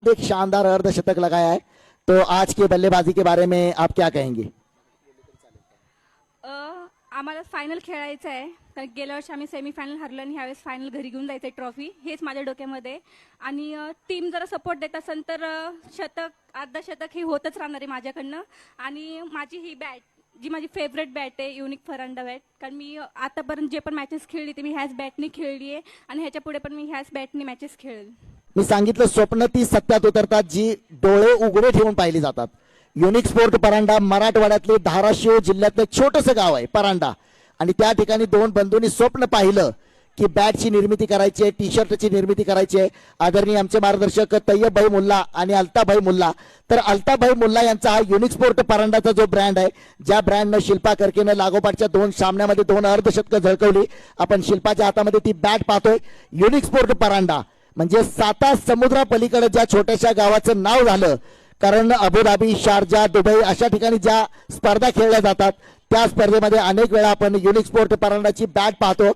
एक शानदार अर्धशतक लगाया है, तो आज की बल्लेबाजी के बारे में आप क्या कहेंगे? आम्हाला फायनल खेळायचं आहे, कारण गेल्या वर्षी आम्ही सेमीफायनल हरलो आणि ह्यावेळेस फायनल घरी घेऊन जायचं आहे ट्रॉफी, हेच माझ्या डोक्यामध्ये. आणि टीम जरा सपोर्ट देत असेल तर शतक अर्धशतक हे होतच राहणार आहे माझ्याकडनं. आणि माझी ही बॅट, जी माझी फेवरेट बॅट आहे, युनिक फरांडा बॅट, कारण मी आतापर्यंत जे पण मॅचेस खेळली ते मी ह्याच बॅटने खेळली आहे आणि ह्याच्या पुढे पण मी ह्याच बॅटने मॅचेस खेळेल. मी सांगितलं स्वप्न ती सत्यात उतरतात जी डोळे उघडे ठेवून पाहिली जातात. युनिक स्पोर्ट परांडा मराठवाड्यातले धाराशिव जिल्ह्यातलं छोटंसं गाव आहे परांडा, आणि त्या ठिकाणी दोन बंधूंनी स्वप्न पाहिलं की बॅटची निर्मिती करायची आहे, टी शर्टची निर्मिती करायची आहे. आदरणीय आमचे मार्गदर्शक तय्यबभाई मुल्ला आणि अल्ताफभाई मुल्ला. तर अल्ताफभाई मुल्ला यांचा हा युनिक स्पोर्ट परांडाचा जो ब्रँड आहे, ज्या ब्रँडनं शिल्पा करकेनं लागोपाठच्या 2 सामन्यामध्ये 2 अर्धशतकं झळकवली. आपण शिल्पाच्या हातामध्ये ती बॅट पाहतोय. युनिक स्पोर्ट परांडा म्हणजे 7 समुद्रापलीकडे ज्या छोट्याशा गावाचं नाव झालं, कारण अबुधाबी, शारजा, दुबई अशा ठिकाणी ज्या स्पर्धा खेळल्या जातात त्या स्पर्धेमध्ये अनेक वेळा आपण युनिक स्पोर्ट परांडाची बॅट पाहतो.